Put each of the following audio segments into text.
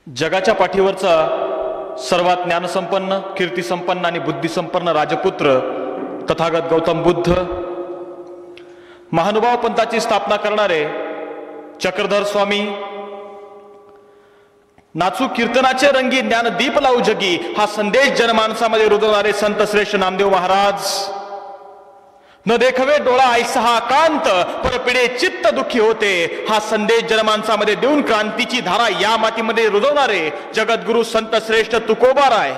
जगाच्या पाठीवरचा सर्वात ज्ञानसंपन्न, कीर्तिसंपन्न आणि बुद्धिसंपन्न राजपुत्र तथागत गौतम बुद्ध, महानुभाव पंथाची स्थापना करणारे चक्रधर स्वामी, नाचू कीर्तनाचे रंगी ज्ञानदीप लावू जगी हा संदेश जनमानसामध्ये रुजवणारे संत श्रेष्ठ नामदेव महाराज, न देखवे डोळा ऐसा हा कांत पर पिढे चित्त दुःखी होते हा संदेश जनमानसामध्ये देऊन क्रांतीची धारा या मातीमध्ये रुजवणारे जगद्गुरु संत श्रेष्ठ तुकोबाराय,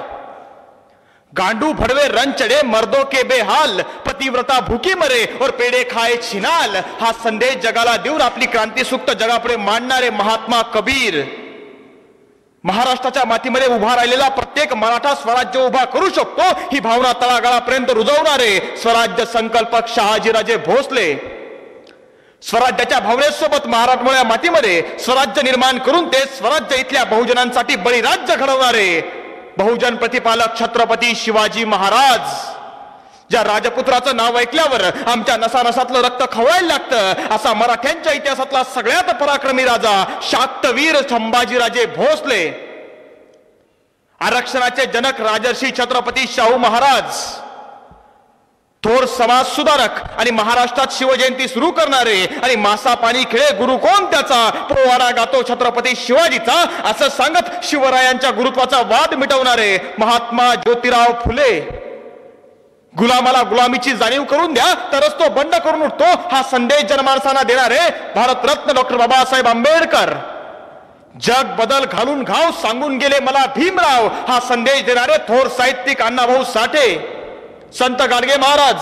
गांडू भडवे रन चढ़े मर्दों के बेहाल पतिव्रता भूखी मरे और पेड़े खाए छिनाल हा संदेश जगाला देऊन आपली क्रांती सुक्त जगापुढे मांडणारे महात्मा कबीर, महाराष्ट्राच्या मातीमध्ये उभा राहिलेला प्रत्येक मराठा स्वराज्य उभा करू शकतो ही भावना तळागाळापर्यंत रुजवणारे स्वराज्य संकल्पक शहाजीराजे भोसले, स्वराज्याच्या भावनेसोबत महाराष्ट्राच्या मातीमध्ये स्वराज्य निर्माण करून ते स्वराज्य इथल्या बहुजनांसाठी बळीराज्य घडवणारे बहुजन प्रतिपालक छत्रपती शिवाजी महाराज, ज्या राजपुत्राचं नाव ऐकल्यावर आमच्या नसानसातलं रक्त खवळायला लागतं असा मराठ्यांच्या इतिहासातला सगळ्यात पराक्रमी राजा शाक्तवीर संभाजीराजे भोसले, आरक्षणाचे जनक राजर्षी छत्रपती शाहू महाराज, थोर समाज सुधारक आणि महाराष्ट्रात शिवजयंती सुरू करणारे आणि मासा पाणी खेळे गुरु कोण त्याचा पोवाडा गातो छत्रपती शिवाजीचा असं सांगत शिवरायांच्या गुरुत्वाचा वाद मिटवणारे महात्मा ज्योतिराव फुले, गुलामाला गुलामीची जाणीव करून द्या तरच तो बंड करून उठतो हा संदेश जनमानसांना देणारे भारतरत्न डॉक्टर बाबासाहेब आंबेडकर, जग बदल घालून घाव सांगून गेले मला भीमराव हा संदेश देणारे थोर साहित्यिक अण्णाभाऊ साठे, संत गाडगे महाराज,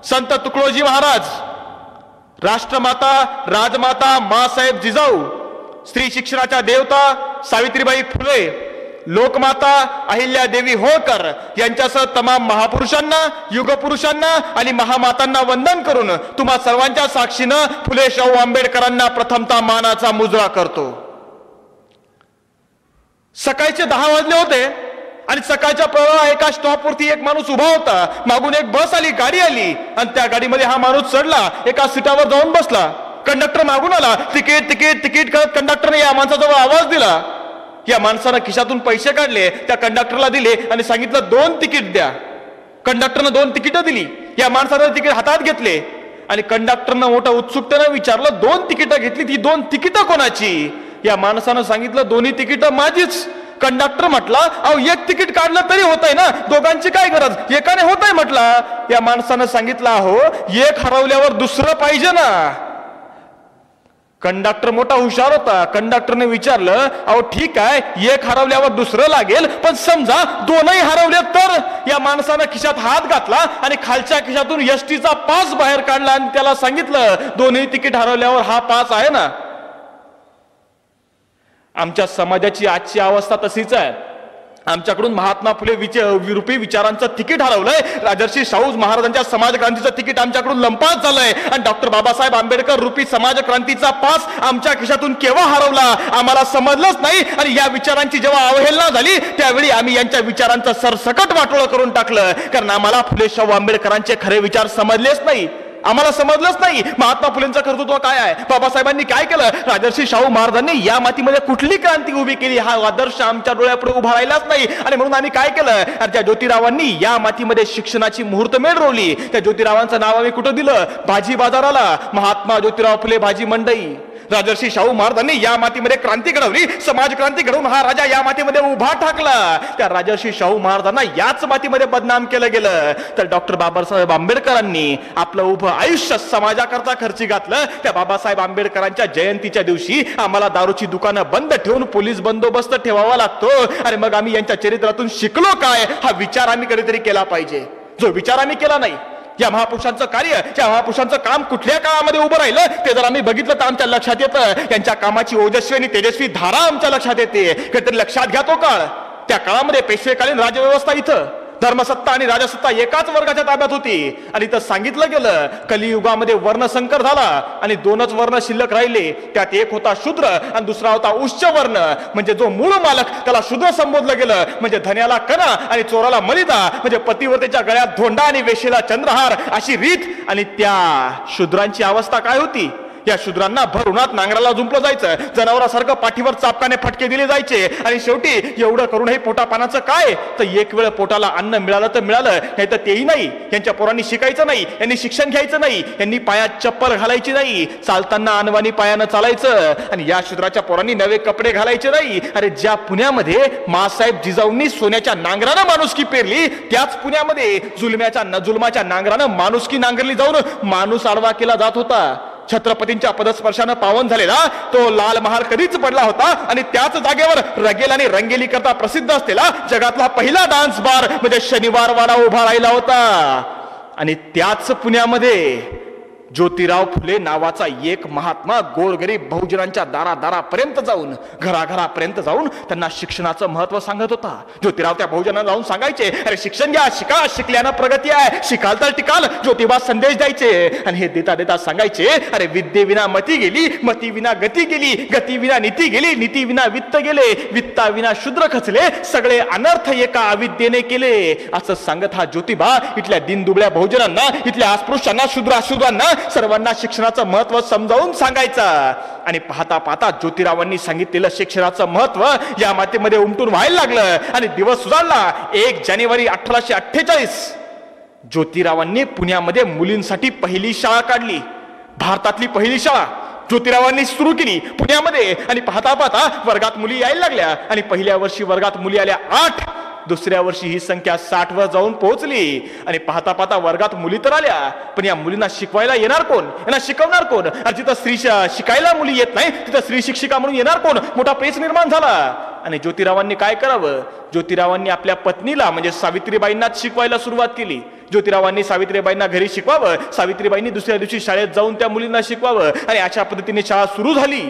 संत तुकडोजी महाराज, राष्ट्रमाता राजमाता मासाहेब जिजाऊ, स्त्री शिक्षणाच्या देवता सावित्रीबाई फुले, लोकमाता अहिल्यादेवी होळकर यांच्यासह तमाम महापुरुषांना, युगपुरुषांना आणि महामातांना वंदन करून तुम्हा सर्वांच्या साक्षीनं फुले शाहू आंबेडकरांना प्रथमतः मानाचा मुजरा करतो। सकाळचे 10 वाजले होते आणि सकाळच्या प्रवाह एका स्टॉपवरती एक माणूस उभा होता, मागून एक बस आली, गाडी आली आणि त्या गाडीमध्ये हा माणूस चढला, एका सीटावर जाऊन बसला। कंडक्टर मागून आला, तिकीट तिकीट तिकीट करत कंडक्टरने या माणसाजवळ आवाज दिला। या माणसानं खिशातून पैसे काढले, त्या कंडक्टरला दिले आणि सांगितलं 2 तिकीट द्या। कंडक्टरनं 2 तिकीट दिली, या माणसानं तिकीट हातात घेतले आणि कंडक्टरनं मोठ्या उत्सुकतेने विचारलं 2 तिकीट घेतली, ती 2 तिकीट कोणाची? या माणसानं सांगितलं 2ही तिकीट माझीच। कंडक्टर म्हटला अहो 1 तिकीट काढलं तरी होतंय ना, दोघांची काय गरज, एकाने होतंय म्हटला। या माणसानं सांगितलं अहो 1 हरवल्यावर दुसरं पाहिजे ना। कंडक्टर मोठा हुशार होता, कंडक्टरने विचारलं अहो ठीक आहे 1 हरवल्यावर दुसरं लागेल, पण समजा 2ही हरवले तर? या माणसानं खिशात हात घातला आणि खालच्या खिशातून एसटीचा पास बाहेर काढला आणि त्याला सांगितलं 2ही तिकीट हरवल्यावर हा पास आहे ना। आमच्या समाजाची आजची अवस्था तशीच आहे, आमच्याकडून महात्मा फुले रूपी विचारांचं तिकीट हरवलंय, राजर्षी शाहू महाराजांच्या समाज क्रांतीचं तिकीट आमच्याकडून लंपास झालंय आणि डॉक्टर बाबासाहेब आंबेडकर रूपी समाज क्रांतीचा पास आमच्या खिशातून केव्हा हरवला आम्हाला समजलंच नाही। आणि या विचारांची जेव्हा अवहेलना झाली त्यावेळी आम्ही यांच्या विचारांचं सरसकट वाटोळं करून टाकलं, कारण आम्हाला फुले शाहू आंबेडकरांचे खरे विचार समजलेच नाही, आम्हाला समजलंच नाही महात्मा फुलेंचं कर्तृत्व काय आहे, बाबासाहेबांनी काय केलं, राजर्षी शाहू महाराजांनी या मातीमध्ये कुठली क्रांती उभी केली हा आदर्श आमच्या डोळ्यापुढे उभा राहिलाच नाही। आणि म्हणून आम्ही काय केलं, त्या ज्योतिरावांनी या मातीमध्ये शिक्षणाची मुहूर्तमेढ रोवली। त्या ज्योतिरावांचं नाव आम्ही कुठं दिलं, भाजी बाजाराला, महात्मा ज्योतिराव फुले भाजी मंडई। राजर्षी शाहू महाराजांनी या मातीमध्ये क्रांती घडवली, समाज क्रांती घडवून हा राजा या मातीमध्ये उभा ठाकला। त्या राजर्षी शाहू महाराजांना याच मातीमध्ये बदनाम केलं गेलं, तर डॉक्टर बाबासाहेब आंबेडकरांनी आपलं उभं आयुष्य समाजाकरता खर्ची घातलं। त्या बाबासाहेब आंबेडकरांच्या जयंतीच्या दिवशी आम्हाला दारूची दुकानं बंद ठेवून पोलीस बंदोबस्त ठेवावा लागतो। अरे मग आम्ही यांच्या चरित्रातून शिकलो काय हा विचार आम्ही कधीतरी केला पाहिजे, जो विचार आम्ही केला नाही। या महापुरुषांचं कार्य, त्या महापुरुषांचं काम कुठल्या काळामध्ये उभं राहिलं ते जर आम्ही बघितलं तर आमच्या लक्षात येतं, यांच्या कामाची ओजस्वी आणि तेजस्वी धारा आमच्या लक्षात येते। कधीतरी लक्षात घ्या तो काळ, त्या काळामध्ये पेशवेकालीन राजव्यवस्था इथं धर्मसत्ता आणि राजसत्ता एकाच वर्गाच्या ताब्यात होती आणि इथं सांगितलं गेलं कलियुगामध्ये वर्णसंकर झाला आणि 2च वर्ण शिल्लक राहिले, त्यात एक होता शूद्र आणि दुसरा होता उच्च वर्ण। म्हणजे जो मूळ मालक त्याला शूद्र संबोधलं गेलं, म्हणजे धन्याला कणा आणि चोराला मलिदा, म्हणजे पतिव्रतेच्या गळ्यात धोंडा आणि वेशीला चंद्रहार अशी रीत। आणि त्या शूद्रांची अवस्था काय होती, या शूद्रांना भर उन्हात नांगराला जुंपलं जायचं, जनावरासारखं पाठीवर चापकाने फटके दिले जायचे आणि शेवटी एवढं करूनही पोटापानाचं काय, तर एक वेळ पोटाला अन्न मिळालं तर मिळालं, नाही तर तेही नाही. यांच्या पोरांनी शिकायचं नाही, यांनी शिक्षण घ्यायचं नाही, यांनी पायात चप्पल घालायची नाही, चालताना अनवाणी पायानं चालायचं आणि या शूद्राच्या पोरांनी नवे कपडे घालायचे नाही. अरे ज्या पुण्यामध्ये मासाहेब जिजाऊंनी सोन्याच्या नांगरानं माणुसकी पेरली, त्याच पुण्यामध्ये जुलमाच्या नांगरानं माणुसकी नांगरली जाऊन माणूस आडवा केला जात होता. छत्रपतींच्या पदस्पर्शानं पावन झालेला तो लाल महाल कधीच पडला होता आणि त्याच जागेवर रगेल आणि रंगेली करता प्रसिद्ध असलेला जगातला पहिला डान्स बार म्हणजे शनिवार वाडा उभा राहिला होता. आणि त्याच पुण्यामध्ये ज्योतिराव फुले नावाचा एक महात्मा गोरगरीब बहुजनांच्या दारादारापर्यंत जाऊन, घराघरापर्यंत जाऊन त्यांना शिक्षणाचं महत्व सांगत होता. ज्योतिराव त्या बहुजनांना जाऊन सांगायचे, अरे शिक्षण घ्या, शिका, शिकल्यानं प्रगती आहे, शिकाल तर टिकाल. ज्योतिबा संदेश द्यायचे आणि हे देता देता सांगायचे, अरे विद्येविना मती गेली, मती विना गती गेली, गती विना नीती गेली, नीती विना वित्त गेले, वित्ता विना शूद्र खचले, सगळे अनर्थ एका अविद्येने केले. असं सांगत हा ज्योतिबा इथल्या दिनदुबळ्या बहुजनांना, इथल्या अस्पृश्यांना, शूद्रांना सर्वांना शिक्षणाचं महत्व समजावून सांगायचा. आणि पाहता पाहता ज्योतिरावांनी सांगितलेलं शिक्षणाचं महत्व या मातीमध्ये उमटून व्हायला लागलं आणि दिवस सुधारला. 1 जानेवारी 1848 ज्योतिरावांनी पुण्यामध्ये मुलींसाठी पहिली शाळा काढली. भारतातली पहिली शाळा ज्योतिरावांनी सुरू केली पुण्यामध्ये. आणि पाहता पाहता वर्गात मुली यायला लागल्या आणि पहिल्या वर्षी वर्गात मुली आल्या 8, दुसऱ्या वर्षी ही संख्या 60 वर जाऊन पोहोचली. आणि पाहता पाहता वर्गात मुली तर आल्या, पण या मुलींना शिकवायला येणार कोण, यांना शिकवणार कोण? आणि जिथं स्त्री शिकायला मुली येत नाही तिथं स्त्री शिक्षिका म्हणून येणार कोण? मोठा पेच निर्माण झाला. आणि ज्योतिरावांनी काय करावं? ज्योतिरावांनी आपल्या पत्नीला म्हणजे सावित्रीबाईंनाच शिकवायला सुरुवात केली. ज्योतिरावांनी सावित्रीबाईंना घरी शिकवावं, सावित्रीबाईंनी दुसऱ्या दिवशी शाळेत जाऊन त्या मुलींना शिकवावं आणि अशा पद्धतीने शाळा सुरू झाली.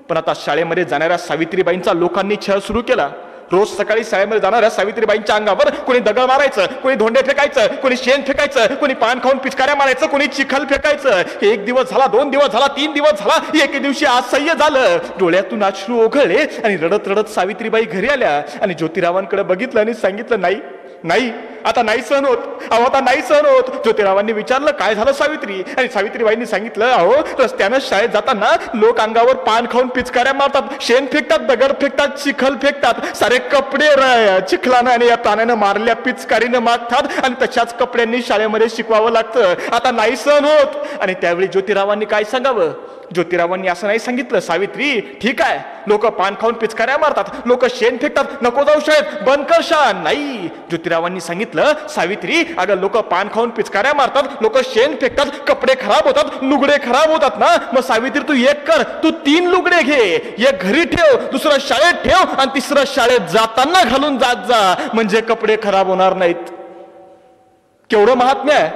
पण आता शाळेमध्ये जाणाऱ्या सावित्रीबाईंचा लोकांनी छळ सुरू केला. रोज सकाळी शाळेमध्ये जाणाऱ्या सावित्रीबाईंच्या अंगावर कोणी दगड मारायचं, कोणी धोंडे फेकायचं, कोणी शेण फेकायचं, कोणी पान खाऊन पिचकाऱ्या मारायचं, कोणी चिखल फेकायचं. 1 दिवस झाला, 2 दिवस झाला, 3 दिवस झाला, एके दिवशी असह्य झालं. डोळ्यातून अश्रू ओघळले आणि रडत रडत सावित्रीबाई घरी आल्या आणि ज्योतिरावांकडे बघितलं आणि सांगितलं, नाही नाही, आता नाही सहन होत, अहो आता नाही सहन होत. ज्योतिरावांनी विचारलं, काय झालं सावित्री? आणि सावित्रीबाईंनी सांगितलं, अहो रस्त्यानं शाळेत जाताना लोक अंगावर पान खाऊन पिचकाऱ्या मारतात, शेण फेकतात, दगड फेकतात, चिखल फेकतात, सारे कपडे चिखलानं आणि या पाण्यानं मारल्या पिचकारीनं मागतात आणि तशाच कपड्यांनी शाळेमध्ये शिकवावं लागतं. आता नाही सहन होत. आणि त्यावेळी ज्योतिरावांनी काय सांगावं? ज्योतिरावांनी असं नाही सांगितलं, सावित्री ठीक आहे, लोक पान खाऊन पिचकाऱ्या मारतात, लोक शेण फेकतात, नको जाऊ शाळेत, बंद कर शाळा. नाही, ज्योतिरावांनी सांगितलं, सावित्री अगं लोक पान खाऊन पिचकाऱ्या मारतात, लोक शेण फेकतात, कपडे खराब होतात, लुगडे खराब होतात ना, मग सावित्री तू एक कर, तू 3 लुगडे घे, एक घरी ठेव, दुसरं शाळेत ठेव आणि तिसरं शाळेत जाताना घालून जात जा, म्हणजे कपडे खराब होणार नाहीत. केवढं महात्म्य आहे.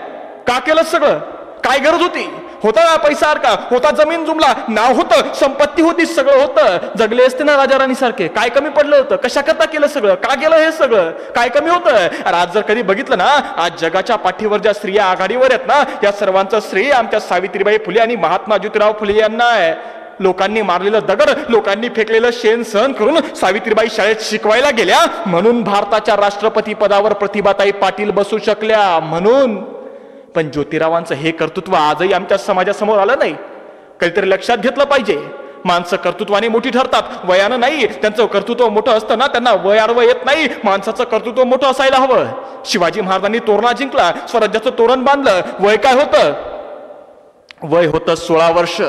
का केलं सगळं? काय गरज होती? होता पैसा अडका, होता जमीन जुमला, नाव होतं, संपत्ती होती, सगळं होतं, जगले असते ना राजा राणी सारखे. काय कमी पडलं होतं? कशा करता केलं सगळं? का केलं हे सगळं? काय कमी होतं? अरे आज जर कधी बघितलं ना, आज जगाच्या पाठीवर ज्या स्त्रिया आघाडीवर आहेत ना, या सर्वांचं श्रेय आमच्या सावित्रीबाई फुले आणि महात्मा ज्योतिराव फुले यांना आहे. लोकांनी मारलेलं दगड, लोकांनी फेकलेलं शेण सहन करून सावित्रीबाई शाळेत शिकवायला गेल्या, म्हणून भारताच्या राष्ट्रपती पदावर प्रतिभाताई पाटील बसू शकल्या, म्हणून. पण ज्योतिरावांचं हे कर्तृत्व आजही आमच्या समाजासमोर आलं नाही. कधीतरी लक्षात घेतलं पाहिजे. माणसं कर्तृत्वाने मोठी ठरतात, वयानं नाही. त्यांचं कर्तृत्व मोठं असतं ना, त्यांना वय आडवं येत नाही. माणसाचं कर्तृत्व मोठं असायला हवं. शिवाजी महाराजांनी तोरणा जिंकला, स्वराज्याचं तोरण बांधलं. वय काय होतं? वय होतं 16 वर्ष.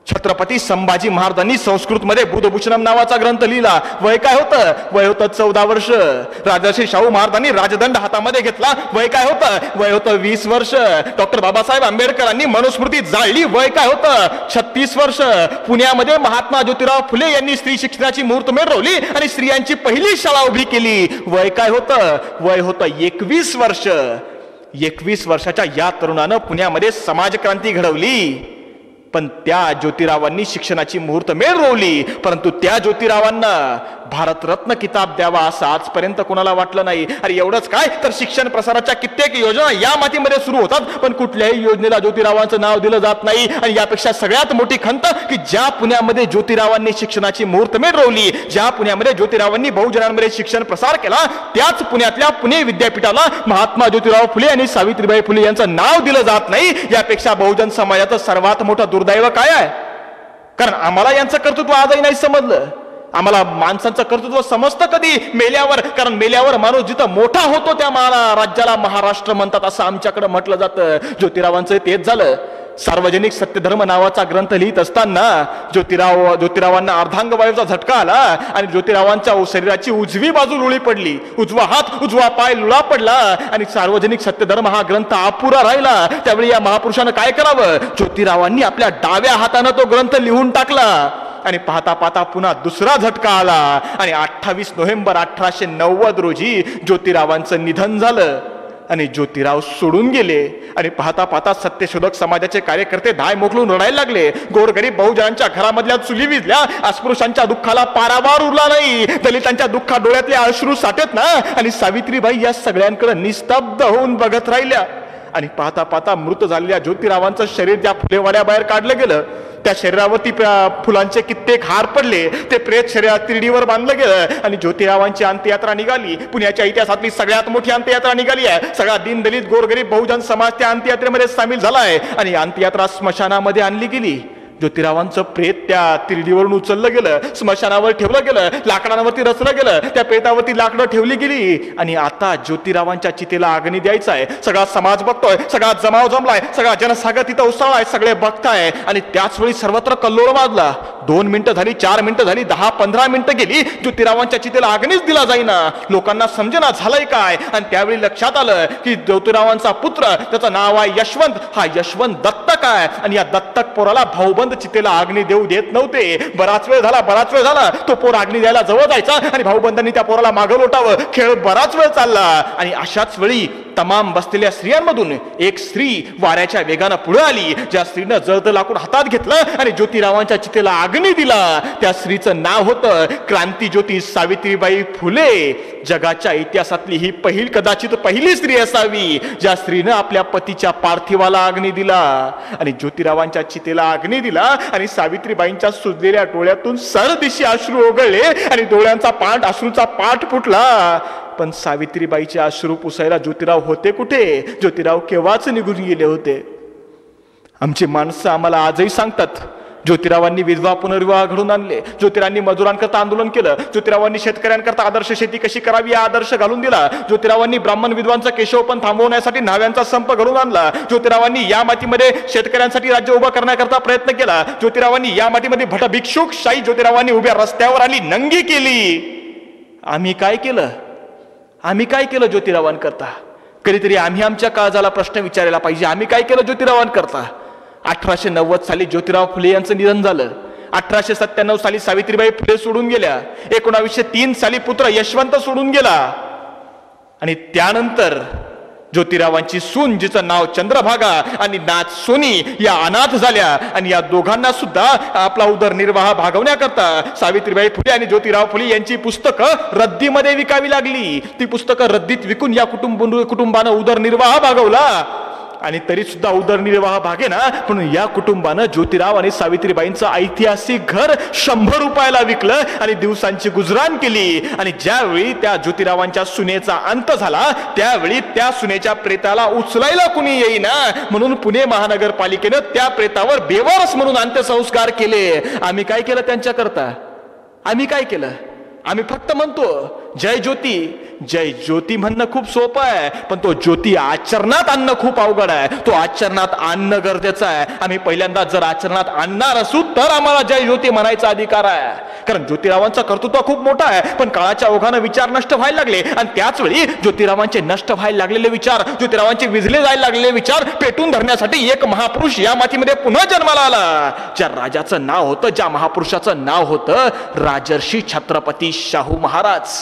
छत्रपती संभाजी महाराजांनी संस्कृतमध्ये बुधभूषणम नावाचा ग्रंथ लिहिला. वय काय होतं? वय होतं 14 वर्ष. राजर्षी शाहू महाराजांनी राजदंड हातामध्ये घेतला. वय काय होतं? वय होतं 20 वर्ष. डॉक्टर बाबासाहेब आंबेडकरांनी मनुस्मृती जाळली. वय काय होतं? 36 वर्ष. पुण्यामध्ये महात्मा ज्योतिराव फुले यांनी स्त्री शिक्षणाची मुहूर्तमेढ रोवली आणि स्त्रियांची पहिली शाळा उभी केली. वय काय होतं? वय होतं 21 वर्ष. 21 वर्षाच्या या तरुणानं पुण्यामध्ये समाजक्रांती घडवली. पण त्या ज्योतिरावांनी शिक्षणाची मुहूर्तमेढ रोवली, परंतु त्या ज्योतिरावांना भारतरत्न किताब द्यावा असं आजपर्यंत कोणाला वाटलं नाही. अरे एवढंच काय तर शिक्षण प्रसाराच्या कित्येक योजना या मातीमध्ये सुरू होतात, पण कुठल्याही योजनेला ज्योतिरावांचं नाव दिलं जात नाही. आणि यापेक्षा सगळ्यात मोठी खंत की ज्या पुण्यामध्ये ज्योतिरावांनी शिक्षणाची मुहूर्तमेढ रोवली, ज्या पुण्यामध्ये ज्योतिरावांनी बहुजनांमध्ये शिक्षण प्रसार केला, त्याच पुण्यातल्या पुणे विद्यापीठाला महात्मा ज्योतिराव फुले आणि सावित्रीबाई फुले यांचं नाव दिलं जात नाही. यापेक्षा बहुजन समाजाचं सर्वात मोठं दुर्दैव काय आहे? कारण आम्हाला यांचं कर्तृत्व आजही नाही समजलं. आम्हाला माणसांचं कर्तृत्व समजतं कधी? मेल्यावर. कारण मेल्यावर माणूस जिथं मोठा होतो त्या राज्याला महाराष्ट्र म्हणतात असं आमच्याकडे म्हटलं जातं. ज्योतिरावांचं तेच झालं. सार्वजनिक सत्यधर्म नावाचा ग्रंथ लिहित असताना ज्योतिरावांना अर्धांगवायूचा झटका आला आणि ज्योतिरावांच्या शरीराची उजवी बाजू लुळी पडली, उजवा हात उजवा पाय लुळा पडला आणि सार्वजनिक सत्यधर्म हा ग्रंथ अपुरा राहिला. त्यावेळी या महापुरुषानं काय करावं? ज्योतिरावांनी आपल्या डाव्या हातानं तो ग्रंथ लिहून टाकला आणि पाहता पाहता पुन्हा दुसरा झटका आला आणि 28 नोव्हेंबर 1890 रोजी ज्योतिरावांचं निधन झालं आणि ज्योतिराव सोडून गेले. आणि पाहता पाहता सत्यशोधक समाजाचे कार्यकर्ते धाय मोकलून रडायला लागले. गोरगरीब बहुजनांच्या घरामधल्या चुली विजल्या. अस्पृश्यांच्या दुःखाला पारावार उरला नाही. दलितांच्या दुःखा डोळ्यातले अश्रू साठत ना आणि सावित्रीबाई या सगळ्यांकडे निस्तब्ध होऊन बघत राहिल्या. आणि पाहता पाहता मृत झालेल्या ज्योतिरावांचं शरीर ज्या फुलेवाड्याबाहेर काढलं गेलं, त्या शरीरावरती फुलांचे कित्येक हार पडले. ते प्रेत शरीरात तिरडीवर बांधलं गेलं आणि ज्योतिरावांची अंत्ययात्रा निघाली. पुण्याच्या इतिहासातली सगळ्यात मोठी अंत्ययात्रा निघाली आहे. सगळा दीनदलित गोरगरीब बहुजन समाज त्या अंत्ययात्रेमध्ये सामील झालाय आणि अंत्ययात्रा स्मशानामध्ये आणली गेली. ज्योतिरावांचं प्रेत त्या तिरडीवरून उचललं गेलं, स्मशानावर ठेवलं गेलं, लाकडांवरती रचलं गेलं, त्या प्रेतावरती लाकडं ठेवली गेली. आणि आता ज्योतिरावांच्या चितेला अग्नी द्यायचा आहे. सगळा समाज बघतोय, सगळा जमाव जमलाय, सगळा जनसागर तिथं उसळलाय, सगळे बघताय. आणि त्याच वेळी सर्वत्र कल्लोळ वाजला. 2 मिनिटं झाली, 4 मिनिटं झाली, 10-15 मिनिटं गेली, ज्योतिरावांच्या चितेला अग्नीच दिला जाईना. लोकांना समजेना झालंय काय. आणि त्यावेळी लक्षात आलं की ज्योतिरावांचा पुत्र, त्याचं नाव आहे यशवंत, हा यशवंत दत्तक आहे आणि या दत्तक पोराला भाऊबंद चितेला अग्नी देऊ देत नव्हते. बराच वेळ झाला तो पोर अग्नी द्यायला जवळ जायचा आणि भाऊबंदांनी त्या पोराला मागं लोटावं. खेळ बराच वेळ चालला आणि अशाच वेळी तमाम बसलेल्या स्त्रियांमधून एक स्त्री वाऱ्याच्या वेगानं पुढे आली. ज्या स्त्रीनं जळत लाकूड हातात घेतलं आणि ज्योतिरावांच्या चितेला अग्नी दिला, त्या स्त्रीचं नाव होतं क्रांतीज्योती सावित्रीबाई फुले. जगाच्या इतिहासातली ही कदाचित पहिली स्त्री असावी ज्या स्त्रीनं आपल्या पतीच्या पार्थिवाला अग्नी दिला आणि ज्योतिरावांच्या चितेला अग्नी दिला. आणि सावित्रीबाईंच्या सुजलेल्या डोळ्यातून सरदिशी अश्रू ओघळले आणि डोळ्यांचा अश्रूचा पाठ फुटला. पण सावित्रीबाईचे अश्रू पुसायला ज्योतिराव होते कुठे? ज्योतिराव केव्हाच निघून गेले होते. आमची माणसं आम्हाला आजही सांगतात ज्योतिरावांनी विधवा पुनर्विवाह घडून आणले, ज्योतिरावांनी मजुरांकरता आंदोलन केलं, ज्योतिरावांनी शेतकऱ्यांकरता आदर्श शेती कशी करावी हा आदर्श घालून दिला, ज्योतिरावांनी ब्राह्मण विद्वांचा केशवपण थांबवण्यासाठी न्हाव्यांचा संप घडून आणला, ज्योतिरावांनी या मातीमध्ये शेतकऱ्यांसाठी राज्य उभं करण्याकरता प्रयत्न केला, ज्योतिरावांनी या मातीमध्ये भटभिक्षुकशाही ज्योतिरावांनी उभ्या रस्त्यावर आली, नंगी केली. आम्ही काय केलं ज्योतिरावांकरता? कधीतरी आम्ही आमच्या काळजाला प्रश्न विचारायला पाहिजे, आम्ही काय केलं ज्योतिरावांकरता? 1890 साली ज्योतिराव फुले यांचं निधन झालं. 1897 साली सावित्रीबाई फुले सोडून गेल्या. 1903 साली पुत्र यशवंत सोडून गेला. आणि त्यानंतर ज्योतिरावांची सून, जिचं नाव चंद्रभागा आणि नाथ सोनी, या अनाथ झाल्या. आणि या दोघांना सुद्धा आपला उदरनिर्वाह भागवण्याकरता सावित्रीबाई फुले आणि ज्योतिराव फुले यांची पुस्तकं रद्दीमध्ये विकावी लागली. ती पुस्तकं रद्दीत विकून या कुटुंबानं उदरनिर्वाह भागवला. आणि तरी सुद्धा उदरनिर्वाह भागेना म्हणून या कुटुंबानं ज्योतिराव आणि सावित्रीबाईंचं ऐतिहासिक घर 100 रुपयाला विकलं आणि दिवसांची गुजराण केली. आणि ज्यावेळी त्या ज्योतिरावांच्या सुनेचा अंत झाला त्यावेळी त्या सुनेच्या प्रेताला उचलायला कुणी येईना म्हणून पुणे महानगरपालिकेनं त्या प्रेतावर बेवारस म्हणून अंत्यसंस्कार केले. आम्ही काय केलं त्यांच्याकरता? आम्ही फक्त म्हणतो जय ज्योती, जय ज्योती म्हणणं खूप सोपं आहे, पण तो ज्योती आचरणात आणणं खूप अवघड आहे. तो आचरणात आणणं गरजेचं आहे. आम्ही पहिल्यांदा जर आचरणात आणणार असू तर आम्हाला जय ज्योती म्हणायचा अधिकार आहे. कारण ज्योतिरावांचं कर्तृत्व खूप मोठं आहे, पण काळाच्या ओघानं विचार नष्ट व्हायला लागले. आणि त्याच वेळी ज्योतिरावांचे नष्ट व्हायला लागलेले विचार, ज्योतिरावांचे विझले जायला लागलेले विचार पेटून धरण्यासाठी एक महापुरुष या मातीमध्ये पुन्हा जन्माला आला. ज्या राजाचं नाव होतं, ज्या महापुरुषाचं नाव होतं राजर्षी छत्रपती शाहू महाराज.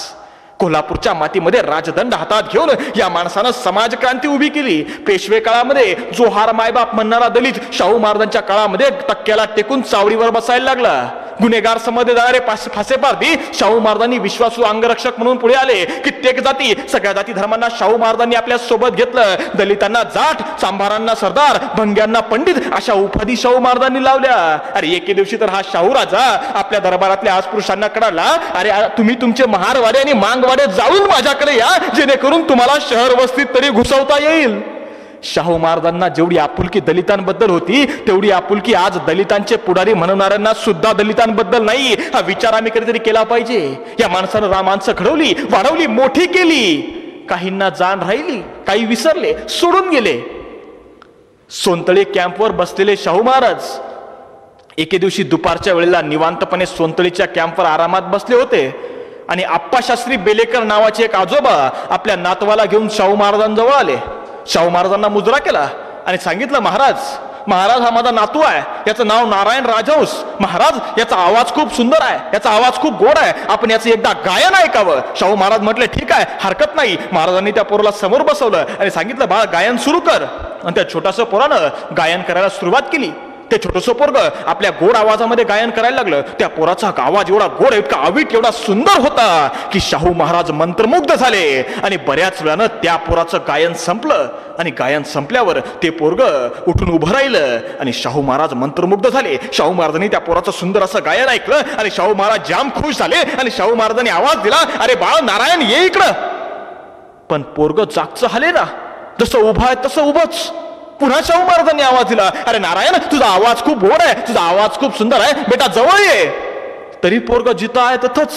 कोल्हापूरच्या मातीमध्ये राजदंड हातात घेऊन या माणसानं समाजक्रांती उभी केली. पेशवे काळामध्ये जोहार मायबाप म्हणणारा दलित शाहू महाराजांच्या काळामध्ये तक्क्याला टेकून चावडीवर बसायला लागला. गुन्हेगार समजले जाणारे फासेपारधी शाहू महाराजांनी विश्वासू अंगरक्षक म्हणून पुढे आले. कित्येक जाती, सगळ्या जाती धर्मांना शाहू महाराजांनी आपल्या सोबत घेतलं. दलितांना जाट, चांभारांना सरदार, भंग्यांना पंडित अशा उपाधी शाहू महाराजांनी लावल्या. अरे एके दिवशी तर हा शाहू राजा आपल्या दरबारातल्या अस्पृश्यांना कळाला, अरे तुम्ही तुमचे महारवाडे आणि मांगवाडे जाऊन माझ्याकडे या, जेणेकरून तुम्हाला शहर वस्तीत तरी घुसवता येईल. शाहू महाराजांना जेवढी आपुलकी दलितांबद्दल होती, तेवढी आपुलकी आज दलितांचे पुढारी म्हणणाऱ्यांना सुद्धा दलितांबद्दल नाही. हा विचार आम्ही कधीतरी केला पाहिजे. या माणसानं माणसं घडवली, वाढवली, मोठी केली. काहींना जाण राहिली, काही विसरले, सोडून गेले. सोनतळे कॅम्पवर बसलेले शाहू महाराज एके दिवशी दुपारच्या वेळेला निवांतपणे सोनतळीच्या कॅम्पवर आरामात बसले होते आणि आप्पाशास्त्री बेलेकर नावाचे एक आजोबा आपल्या नातवाला घेऊन शाहू महाराजांजवळ आले. शाहू महाराजांना मुजरा केला आणि सांगितलं, महाराज हा माझा नातू आहे, याचं नाव नारायण राजहंस. महाराज याचा आवाज खूप सुंदर आहे, याचा आवाज खूप गोड आहे, आपण याचं एकदा गायन ऐकावं. शाहू महाराज म्हटले, ठीक आहे, हरकत नाही. महाराजांनी त्या पोराला समोर बसवलं आणि सांगितलं, बाळ गायन सुरू कर. आणि त्या छोट्याशा पोरानं गायन करायला सुरुवात केली. ते छोटंसं पोरग आपल्या गोड आवाजामध्ये गायन करायला लागलं. त्या पोराचा आवाज एवढा गोड, इतका अवीट, एवढा सुंदर होता की शाहू महाराज मंत्रमुग्ध झाले. आणि बऱ्याच वेळानं त्या पोराचं गायन संपलं आणि गायन संपल्यावर ते पोरग उठून उभं राहिलं आणि शाहू महाराज मंत्रमुग्ध झाले. शाहू महाराजांनी त्या पोराचं सुंदर असं गायन ऐकलं आणि शाहू महाराज जाम खुश झाले आणि शाहू महाराजांनी आवाज दिला, अरे बाळ नारायण ये इकडं. पण पोरग जागचं हले ना, जसं उभं आहे तसं उभंच. पुन्हा शाहू महाराजांनी आवाज दिला, अरे नारायण तुझा आवाज खूप गोड आहे, तुझा आवाज खूप सुंदर आहे, बेटा जवळ ये. तरी पोरग जिथं आहे तिथंच.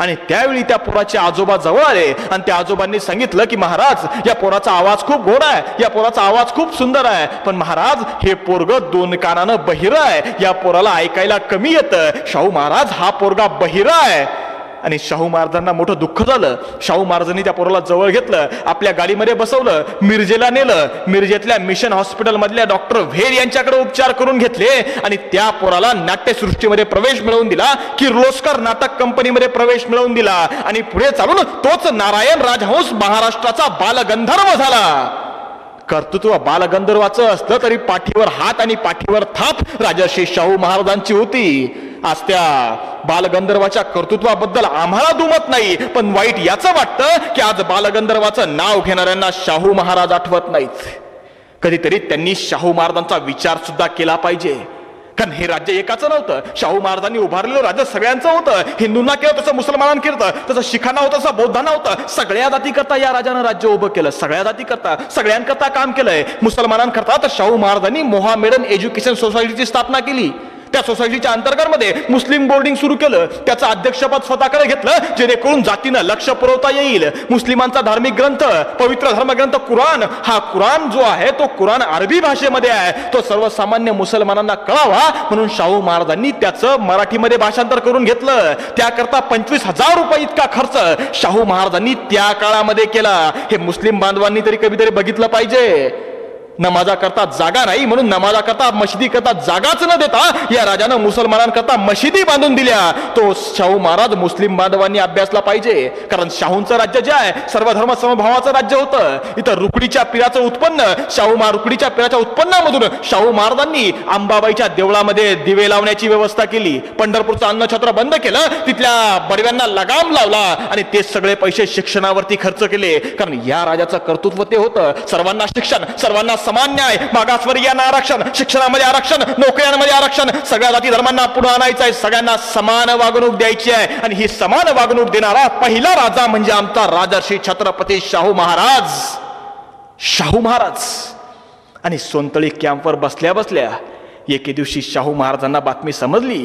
आणि त्यावेळी त्या पोराचे आजोबा जवळ आले आणि त्या आजोबांनी सांगितलं की महाराज या पोराचा आवाज खूप गोड आहे, या पोराचा आवाज खूप सुंदर आहे, पण महाराज हे पोरग 2 कानानं बहिर आहे, या पोराला ऐकायला कमी येतं. शाहू महाराज हा पोरगा बहिर आहे. आणि शाहू महाराजांना मोठं दुःख झालं. शाहू महाराजांनी त्या पोराला जवळ घेतलं, आपल्या गाडीमध्ये बसवलं, मिरजेला नेलं. मिरजेतल्या मिशन हॉस्पिटल मधल्या डॉक्टर व्हेर यांच्याकडे उपचार करून घेतले आणि त्या पोराला नाट्यसृष्टीमध्ये प्रवेश मिळवून दिला. किर्लोस्कर नाटक कंपनीमध्ये प्रवेश मिळवून दिला आणि पुढे चालून तोच नारायण राजहंस महाराष्ट्राचा बालगंधर्व झाला. कर्तृत्व बालगंधर्वाचं असलं तरी पाठीवर हात आणि पाठीवर थाप राजर्षी शाहू महाराजांची होती. आज त्या बालगंधर्वाच्या कर्तृत्वाबद्दल आम्हाला दुमत नाही, पण वाईट याचं वाटतं की आज बालगंधर्वाचं नाव घेणाऱ्यांना शाहू महाराज आठवत नाहीत. कधीतरी त्यांनी शाहू महाराजांचा विचार सुद्धा केला पाहिजे. कारण हे राज्य एकाचं नव्हतं. शाहू महाराजांनी उभारलेलं राज्य सगळ्यांचं होतं. हिंदूंना केलं तसं मुसलमानांना केलं, तसं शिखांना होतं तसं बौद्धांना होतं. सगळ्या जातीकरता या राजानं राज्य उभं केलं. सगळ्या जातीकरता, सगळ्यांकरता काम केलंय. मुसलमानांकरता तर शाहू महाराजांनी मोहामेडन एज्युकेशन सोसायटीची स्थापना केली. त्या सोसायटीच्या अंतर्गत मुस्लिम बोर्डिंग सुरू केलं. त्याचं अध्यक्षपद स्वतःकडे घेतलं, जेणेकरून जातीनं लक्ष पुरवता येईल. मुस्लिमांचा धार्मिक ग्रंथ, पवित्र धर्मग्रंथ कुराण, हा कुराण जो आहे तो कुराण अरबी भाषेमध्ये आहे. तो सर्वसामान्य मुसलमानांना कळावा म्हणून शाहू महाराजांनी त्याचं मराठीमध्ये भाषांतर करून घेतलं. त्याकरता 25,000 रुपये इतका खर्च शाहू महाराजांनी त्या काळामध्ये केला. हे मुस्लिम बांधवांनी तरी कधीतरी बघितलं पाहिजे. नमाजाकरता जागा नाही म्हणून नमाजाकरता मशिदीकरता जागाच न देता या राजानं मुसलमानांकरता मशिदी बांधून दिल्या. तो शाहू महाराज मुस्लिम बांधवांनी अभ्यासला पाहिजे. कारण शाहूंचं राज्य जे आहे सर्वधर्म समभावाचं राज्य होतं. इथं रुकडीच्या पिराचं उत्पन्न रुकडीच्या पिराच्या उत्पन्नामधून शाहू महाराजांनी अंबाबाईच्या देवळामध्ये दिवे लावण्याची व्यवस्था केली. पंढरपूरचं अन्नछत्र बंद केलं, तिथल्या बडव्यांना लगाम लावला आणि ते सगळे पैसे शिक्षणावरती खर्च केले. कारण या राजाचं कर्तृत्व ते होतं. सर्वांना शिक्षण, सर्वांना समान न्याय, मागासवर्गीयांना आरक्षण, शिक्षणामध्ये आरक्षण, नोकऱ्यांमध्ये आरक्षण, सगळ्या जाती धर्मांना पुढे आणायचं आहे, सगळ्यांना समान वागणूक द्यायची आहे. आणि ही समान वागणूक देणारा पहिला राजा म्हणजे आमचा राजर्षी छत्रपती शाहू महाराज. शाहू महाराज आणि सोनतळी कॅम्पवर बसल्या बसल्या एके दिवशी शाहू महाराजांना बातमी समजली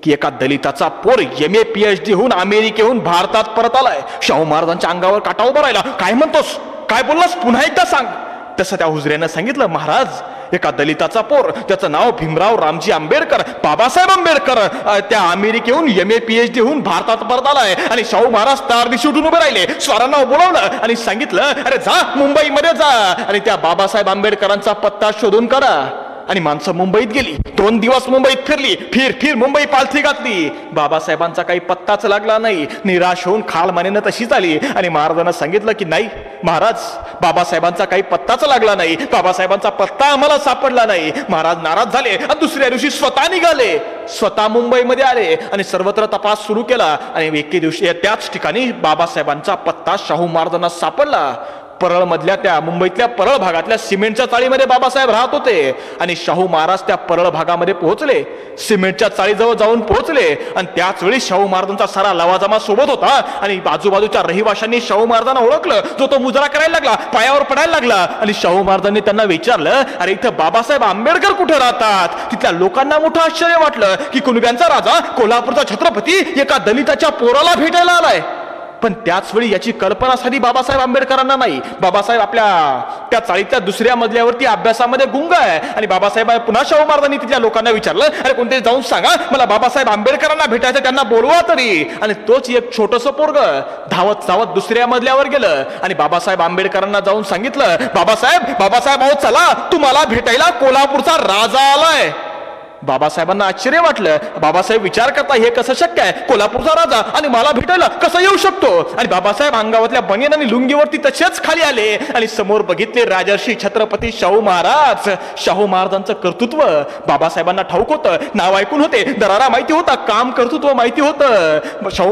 की एका दलिताचा पोर MA PhD होऊन अमेरिकेहून भारतात परत आलाय. शाहू महाराजांच्या अंगावर काटा उभा राहिला. काय म्हणतोस, काय बोललास, पुन्हा एकदा सांग. तसं त्या हुजऱ्यानं सांगितलं, महाराज एका दलिताचा पोर, त्याचं नाव भीमराव रामजी आंबेडकर, बाबासाहेब आंबेडकर, त्या अमेरिकेहून MA PhD होऊन भारतात परत आलाय. आणि शाहू महाराज तार दिवशी उठून उभे राहिले, स्वारांना बोलावलं आणि सांगितलं, अरे जा मुंबईमध्ये जा आणि त्या बाबासाहेब आंबेडकरांचा पत्ता शोधून काढा. आणि माणसं मुंबईत गेली. 2 दिवस मुंबईत फिरली, फिर मुंबई पालथी घातली. बाबासाहेबांचा काही पत्ताच लागला नाही. निराश होऊन खालमानेनं तशीच आली आणि महाराजांना सांगितलं की नाही महाराज, बाबासाहेबांचा काही पत्ताच लागला नाही, बाबासाहेबांचा पत्ता आम्हाला सापडला नाही. महाराज नाराज झाले आणि दुसऱ्या दिवशी स्वतः निघाले, स्वतः मुंबईमध्ये आले आणि सर्वत्र तपास सुरू केला. आणि एके दिवशी त्याच ठिकाणी बाबासाहेबांचा पत्ता शाहू महाराजांना सापडला. परळ मधल्या त्या मुंबईतल्या परळ भागातल्या सिमेंटच्या चाळीमध्ये बाबासाहेब राहत होते आणि शाहू महाराज त्या परळ भागामध्ये पोहोचले, सिमेंटच्या चाळीजवळ जाऊन पोहोचले. आणि त्याच वेळी शाहू महाराजांचा सारा लवाजमा सोबत होता आणि आजूबाजूच्या रहिवाशांनी शाहू महाराजांना ओळखलं. जो तो मुजरा करायला लागला, पायावर पडायला लागला आणि शाहू महाराजांनी त्यांना विचारलं, अरे इथं बाबासाहेब आंबेडकर कुठे राहतात? तिथल्या लोकांना मोठं आश्चर्य वाटलं की कुणब्यांचा राजा, कोल्हापूरचा छत्रपती एका दलिताच्या पोराला भेटायला आलाय. पण त्याच वेळी याची कल्पना साधी बाबासाहेब आंबेडकरांना नाही. बाबासाहेब आपल्या त्या चाळीच्या दुसऱ्या मजल्यावरती अभ्यासामध्ये गुंग आहे. आणि बाबासाहेब पुन्हा शाहू महाराजांनी तिथल्या लोकांना विचारलं, अरे कोणते जाऊन सांगा मला बाबासाहेब आंबेडकरांना भेटायचं, त्यांना बोलवा तरी. आणि तोच एक छोटस पोरग धावत धावत दुसऱ्या मजल्यावर गेलं आणि बाबासाहेब आंबेडकरांना जाऊन सांगितलं, बाबासाहेब अहो चला, तुम्हाला भेटायला कोल्हापूरचा राजा आलाय. बाबासाहेबांना आश्चर्य वाटलं. बाबासाहेब विचार करता, हे कसं शक्य आहे? कोल्हापूरचा राजा आणि मला भेटायला कसं येऊ शकतो? आणि बाबासाहेब अंगावरल्या बनियन आणि लुंगीवरती तसेच खाली आले आणि समोर बघितले राजर्षी छत्रपती शाहू महाराज. शाहू महाराजांचं कर्तृत्व बाबासाहेबांना ठाऊक होतं, नाव ऐकून होते, दरारा माहिती होता, काम कर्तृत्व माहिती होतं.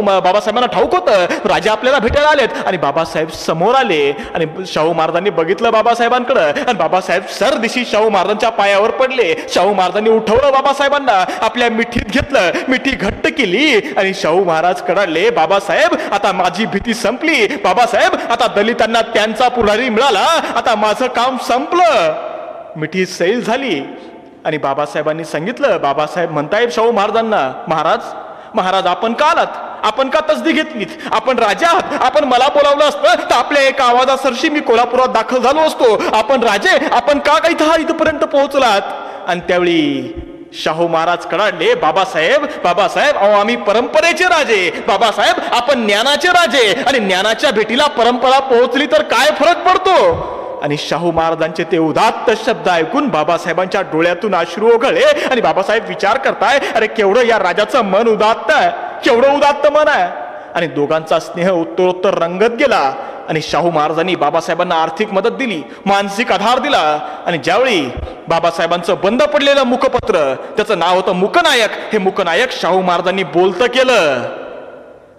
बाबासाहेबांना ठाऊक होतं राजा आपल्याला भेटायला आलेत. आणि बाबासाहेब समोर आले आणि शाहू महाराजांनी बघितलं बाबासाहेबांकडे आणि बाबासाहेब सरदिशी शाहू महाराजांच्या पायावर पडले. शाहू महाराजांनी उठवलं बाबासाहेबांना, आपल्या मिठीत घेतलं, मिठी घट्ट केली आणि शाहू महाराज कडाडले, बाबासाहेब आता माझी भीती संपली, बाबासाहेब आता दलितांना त्यांचा पुढारी मिळाला, आता माझं काम संपलं. मिठी सैल झाली आणि बाबासाहेबांनी सांगितलं, बाबासाहेब म्हणतायत शाहू महाराजांना, महाराज आपण का आलात? आपण का तसदी घेतलीत? आपण राजा आहात, आपण मला बोलावलं असतं तर आपल्या एका आवाजासरशी मी कोल्हापुरात दाखल झालो असतो. आपण राजे, आपण का काही इथपर्यंत पोहोचलात? आणि त्यावेळी शाहू महाराज कडाडले, बाबासाहेब अहो आम्ही परंपरेचे राजे, बाबासाहेब आपण ज्ञानाचे राजे आणि ज्ञानाच्या भेटीला परंपरा पोहोचली तर काय फरक पडतो? आणि शाहू महाराजांचे ते उदात्त शब्द ऐकून बाबासाहेबांच्या डोळ्यातून अश्रू ओघळले आणि बाबासाहेब विचार करताय, अरे केवढं या राजाचं मन उदात्त आहे, केवढं उदात्त मन आहे. आणि दोघांचा स्नेह उत्तरोत्तर रंगत गेला आणि शाहू महाराजांनी बाबासाहेबांना आर्थिक मदत दिली, मानसिक आधार दिला. आणि ज्यावेळी बाबासाहेबांचं बंद पडलेलं मुखपत्र, त्याचं नाव होतं मुकनायक, हे मुकनायक शाहू महाराजांनी बोलतं केलं.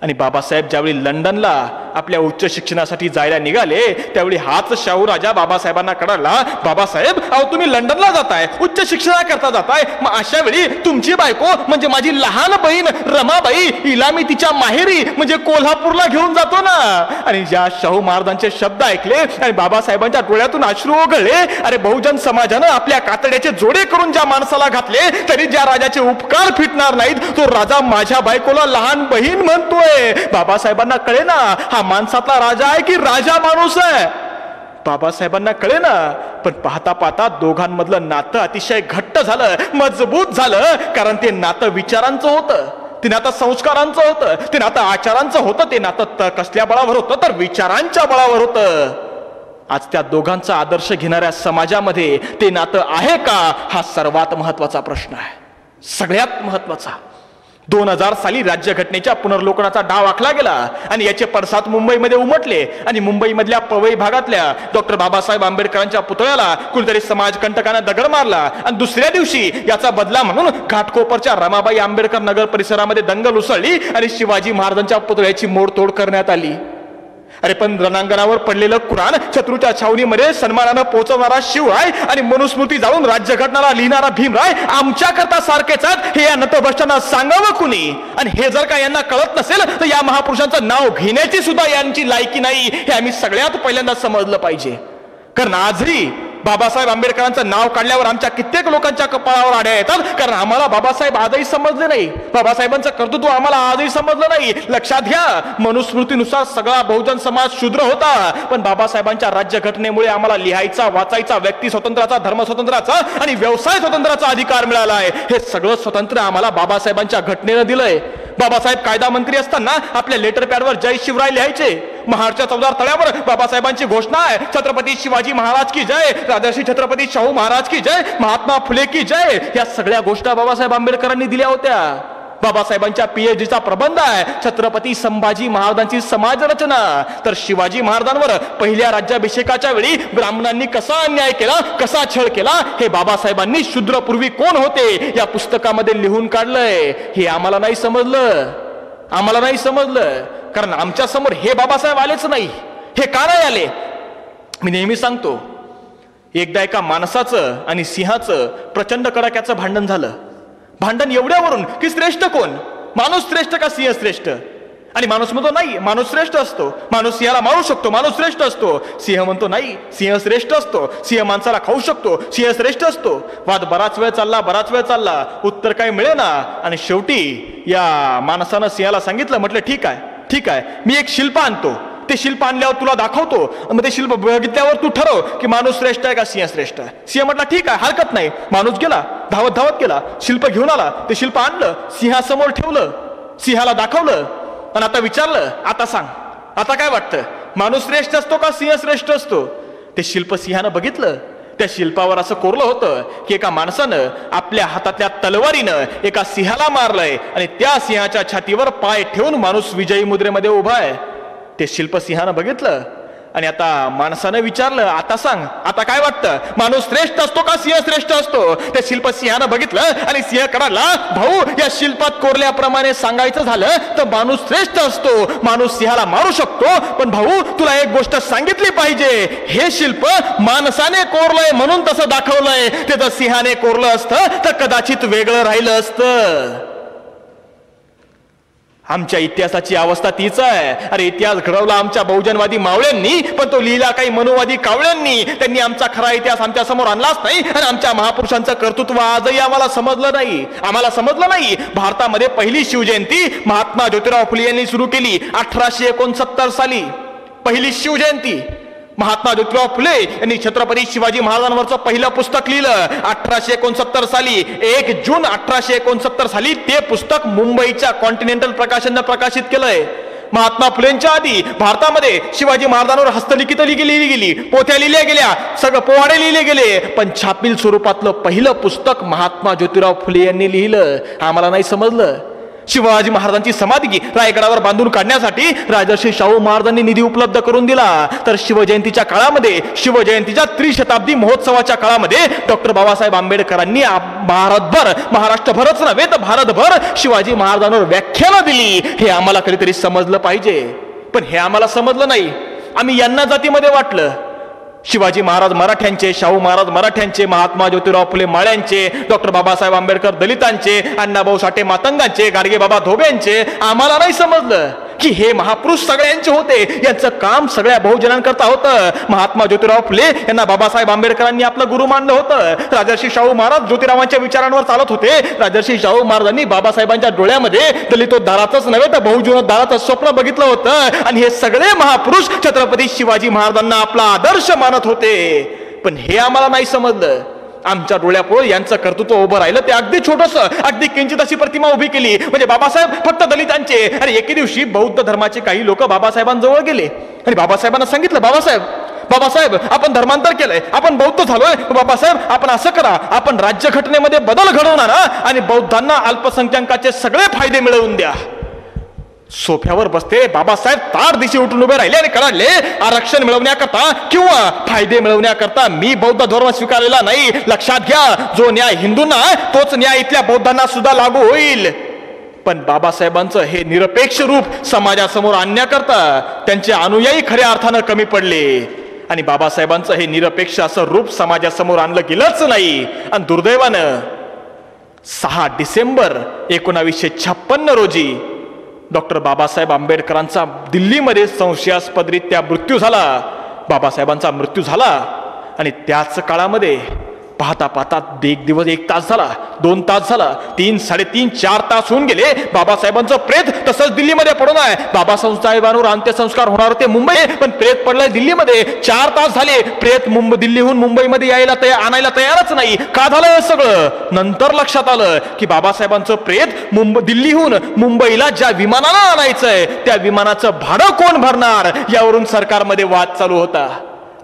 आणि बाबासाहेब ज्यावेळी लंडनला आपल्या उच्च शिक्षणासाठी जायला निघाले त्यावेळी हाच शाहू राजा बाबासाहेबांना कळाला, बाबासाहेब अहो तुम्ही लंडनला जाताय, उच्च शिक्षणाकरता जाताय, मग अशा वेळी तुमची बायको म्हणजे माझी लहान बहीण रमाबाई हिला मी तिच्या माहेरी म्हणजे कोल्हापूरला घेऊन जातो ना. आणि ज्या शाहू महाराजांचे शब्द ऐकले आणि बाबासाहेबांच्या डोळ्यातून अश्रू ओघळले, अरे बहुजन समाजानं आपल्या कातड्याचे जोडे करून ज्या माणसाला घातले तरी ज्या राजाचे उपकार फिटणार नाहीत तो राजा माझ्या बायकोला लहान बहीण म्हणतोय. बाबासाहेबांना कळे ना हा माणसातला राजा आहे की राजा माणूस आहे. बाबासाहेबांना कळे ना, पण पाहता पाहता दोघांमधलं नातं अतिशय घट्ट झालं, मजबूत झालं, कारण ते नातं विचारांचं होतं, ते नातं संस्कारांचं होतं, ते नातं आचारांचं होतं, ते नातं कसल्या बळावर होतं तर विचारांच्या बळावर होतं. आज त्या दोघांचा आदर्श घेणाऱ्या समाजामध्ये ते नातं आहे का हा सर्वात महत्वाचा प्रश्न आहे, सगळ्यात महत्वाचा. 2000 साली राज्यघटनेच्या पुनर्लोकनाचा डाव आखला गेला आणि याचे पडसाद मुंबईमध्ये उमटले आणि मुंबईमधल्या पवई भागातल्या डॉक्टर बाबासाहेब आंबेडकरांच्या पुतळ्याला कुणीतरी समाजकंटकानं दगड मारला आणि दुसऱ्या दिवशी याचा बदला म्हणून घाटकोपरच्या रमाबाई आंबेडकर नगर परिसरामध्ये दंगल उसळली आणि शिवाजी महाराजांच्या पुतळ्याची मोडतोड करण्यात आली. अरे पण रणांगणावर पडलेलं कुराण, शत्रूच्या छावणीमध्ये सन्मानानं पोहोचवणारा शिवराय आणि मनुस्मृती जाळून राज्यघटनाला लिहिणारा भीमराय आमच्या करता सारखेच आहेत हे या नतभ्रष्टांना सांगावं कुणी? आणि हे जर का यांना कळत नसेल तर या महापुरुषांचं नाव घेण्याची सुद्धा यांची लायकी नाही हे आम्ही सगळ्यात पहिल्यांदा समजलं पाहिजे. कारण आजही बाबासाहेब आंबेडकरांचं नाव काढल्यावर आमच्या कित्येक लोकांच्या कपाळावर आड्या येतात, कारण आम्हाला बाबासाहेब आजही समजले नाही, बाबासाहेबांचं कर्तृत्व आम्हाला आजही समजलं नाही. लक्षात घ्या, मनुस्मृतीनुसार सगळा बहुजन समाज शूद्र होता, पण बाबासाहेबांच्या राज्यघटनेमुळे आम्हाला लिहायचा, वाचायचा, व्यक्ती स्वातंत्र्याचा, धर्म स्वातंत्र्याचा आणि व्यवसाय स्वातंत्र्याचा अधिकार मिळाला आहे. हे सगळं स्वातंत्र्य आम्हाला बाबासाहेबांच्या घटनेनं दिलंय. बाबासाहेब कायदा मंत्री असताना आपल्या लेटर पॅडवर जय शिवराय लिहायचे, महाडच्या चौदार तळ्यावर बाबासाहेबांची घोषणा आहे, छत्रपती शिवाजी महाराज की जय, राजर्षी छत्रपती शाहू महाराज की जय, महात्मा फुले की जय. या सगळ्या घोषणा बाबासाहेब आंबेडकरांनी दिल्या होत्या. बाबासाहेबांच्या PhDचा प्रबंध आहे छत्रपती संभाजी महाराजांची समाज रचना. तर शिवाजी महाराजांवर पहिल्या राज्याभिषेकाच्या वेळी ब्राह्मणांनी कसा अन्याय केला, कसा छळ केला, हे बाबासाहेबांनी शूद्रपूर्वी कोण होते या पुस्तकामध्ये लिहून काढलंय. हे आम्हाला नाही समजलं, कारण आमच्या समोर हे बाबासाहेब आलेच नाही. हे का नाही आले? मी नेहमी सांगतो, एकदा एका माणसाचं आणि सिंहाचं प्रचंड कडाक्याचं भांडण झालं. भांडण एवढ्यावरून की श्रेष्ठ कोण, माणूस श्रेष्ठ का सिंह श्रेष्ठ? आणि माणूस म्हणतो नाही, माणूस श्रेष्ठ असतो, माणूस सिंहाला मारू शकतो, माणूस श्रेष्ठ असतो. सिंह म्हणतो नाही, सिंह श्रेष्ठ असतो, सिंह माणसाला खाऊ शकतो, सिंह श्रेष्ठ असतो. वाद बराच वेळ चालला, उत्तर काय मिळेना. आणि शेवटी या माणसानं सिंहाला सांगितलं, म्हटलं ठीक आहे, मी एक शिल्प आणतो, ते शिल्प आणल्यावर तुला दाखवतो, मग ते शिल्प बघितल्यावर तू ठरव की माणूस श्रेष्ठ आहे का सिंह श्रेष्ठ आहे. सिंह म्हटला ठीक आहे, हरकत नाही. माणूस गेला, धावत गेला, शिल्प घेऊन आला, ते शिल्प आणलं, सिंहासमोर ठेवलं, सिंहाला दाखवलं आणि आता विचारलं, आता सांग, आता काय वाटतं, माणूस श्रेष्ठ असतो का सिंह श्रेष्ठ असतो? ते शिल्प सिंहानं बघितलं. त्या शिल्पावर असं कोरलं होतं की एका माणसानं आपल्या हातातल्या तलवारीनं एका सिंहाला मारलंय आणि त्या सिंहाच्या छातीवर पाय ठेवून माणूस विजयी मुद्रेमध्ये उभा आहे. ते शिल्प सिंहानं बघितलं आणि आता माणसानं विचारलं, आता सांग, आता काय वाटतं, माणूस श्रेष्ठ असतो का सिंह श्रेष्ठ असतो? ते शिल्प सिंहानं बघितलं आणि सिंह कडाला, भाऊ या शिल्पात कोरल्याप्रमाणे सांगायचं झालं तर माणूस श्रेष्ठ असतो, माणूस सिंहाला मारू शकतो, पण भाऊ तुला एक गोष्ट सांगितली पाहिजे, हे शिल्प माणसाने कोरलंय म्हणून तसं दाखवलंय, ते जर सिंहाने कोरलं असतं तर कदाचित वेगळं राहिलं असतं. आमच्या इतिहासाची अवस्था तीच आहे. अरे इतिहास घडवला आमच्या बहुजनवादी मावळ्यांनी, पण तो लिहिला काही मनुवादी कावळ्यांनी. त्यांनी आमचा खरा इतिहास आमच्या समोर आणलाच नाही आणि आमच्या महापुरुषांचं कर्तृत्व आजही आम्हाला समजलं नाही. भारतामध्ये पहिली शिवजयंती महात्मा ज्योतिराव फुले यांनी सुरू केली 1869 साली. पहिली शिवजयंती महात्मा ज्योतिराव फुले यांनी छत्रपती शिवाजी महाराजांवरचं पहिलं पुस्तक लिहिलं 1869 साली. 1 जून 1869 साली ते पुस्तक मुंबईच्या कॉन्टिनेंटल प्रकाशनने प्रकाशित केलंय. महात्मा फुलेंच्या आधी भारतामध्ये शिवाजी महाराजांवर हस्तलिखित लिहिली गेली, पोथ्या लिहिल्या गेल्या, सगळं पोवाडे लिहिले गेले, पण छापील स्वरूपातलं पहिलं पुस्तक महात्मा ज्योतिराव फुले यांनी लिहिलं. आम्हाला नाही समजलं. शिवाजी महाराजांची समाधी रायगडावर बांधून काढण्यासाठी राजर्षी शाहू महाराजांनी निधी उपलब्ध करून दिला. तर शिवजयंतीच्या काळामध्ये, शिवजयंतीच्या त्रिशताब्दी महोत्सवाच्या काळामध्ये डॉक्टर बाबासाहेब आंबेडकरांनी भारतभर, महाराष्ट्रभरच नव्हे तर भारतभर शिवाजी महाराजांवर व्याख्यानं दिली. हे आम्हाला कधीतरी समजलं पाहिजे, पण हे आम्हाला समजलं नाही. आम्ही यांना जातीमध्ये वाटलं. शिवाजी महाराज मराठ्यांचे, शाहू महाराज मराठ्यांचे, महात्मा ज्योतिराव फुले माळ्यांचे, डॉक्टर बाबासाहेब आंबेडकर दलितांचे, अण्णाभाऊ साठे मातंगांचे, गाडगेबाबा धोबेंचे. आम्हाला नाही समजलं की हे महापुरुष सगळ्यांचे होते, यांचं काम सगळ्या बहुजनांकरता होतं. महात्मा ज्योतिराव फुले यांना बाबासाहेब आंबेडकरांनी आपलं गुरु मानलं होतं. राजर्षी शाहू महाराज ज्योतिरावांच्या विचारांवर चालत होते. राजर्षी शाहू महाराजांनी बाबासाहेबांच्या डोळ्यामध्ये दलितोद्धाराचंच नव्हे तर बहुजनोद्धाराचं स्वप्न बघितलं होतं आणि हे सगळे महापुरुष छत्रपती शिवाजी महाराजांना आपला आदर्श मानत होते. पण हे आम्हाला नाही समजलं. आमच्या डोळ्यापुढे यांचं कर्तृत्व उभं राहिलं. ते अगदी छोटंसं, अगदी किंचित अशी प्रतिमा उभी केली, म्हणजे बाबासाहेब फक्त दलितांचे. आणि एके दिवशी बौद्ध धर्माचे काही लोक बाबासाहेबांजवळ गेले आणि बाबासाहेबांना सांगितलं, बाबासाहेब आपण धर्मांतर केलंय, आपण बौद्ध झालोय. बाबासाहेब आपण असं करा, आपण राज्यघटनेमध्ये बदल घडवून आणा आणि बौद्धांना अल्पसंख्याकांचे सगळे फायदे मिळवून द्या. सोफ्यावर बसते बाबासाहेब तार दिशे उठून उभे राहिले आणि कळाले, आरक्षण मिळवण्याकरता किंवा फायदे मिळवण्याकरता मी बौद्ध धर्म स्वीकारलेला नाही. लक्षात घ्या, जो न्याय हिंदूंना तोच न्याय इथल्या बौद्धांना सुद्धा लागू होईल. पण बाबासाहेबांचं हे निरपेक्ष रूप समाजासमोर आणण्याकरता त्यांचे अनुयायी खऱ्या अर्थानं कमी पडले आणि बाबासाहेबांचं हे निरपेक्ष असं रूप समाजासमोर आणलं गेलंच नाही. आणि दुर्दैवानं 6 डिसेंबर 1956 रोजी डॉक्टर बाबासाहेब आंबेडकरांचा दिल्लीमध्ये संशयास्पदरित्या मृत्यू झाला. बाबासाहेबांचा मृत्यू झाला आणि त्याच काळामध्ये पाहता पाहता एक दिवस 1 तास झाला, 2 तास झाला, 3, 3.5, 4 तास होऊन गेले. बाबासाहेबांचं प्रेत तसंच दिल्लीमध्ये पडून आहे. बाबासाहेबांवर अंत्यसंस्कार होणार होते मुंबई, पण प्रेत पडलंय दिल्लीमध्ये. 4 तास झाले, प्रेत दिल्लीहून मुंबईमध्ये आणायला तयारच नाही. का झालं हे सगळं? नंतर लक्षात आलं की बाबासाहेबांचं प्रेत दिल्लीहून मुंबईला ज्या विमानाला आणायचंय त्या विमानाचं भाडं कोण भरणार यावरून सरकारमध्ये वाद चालू होता.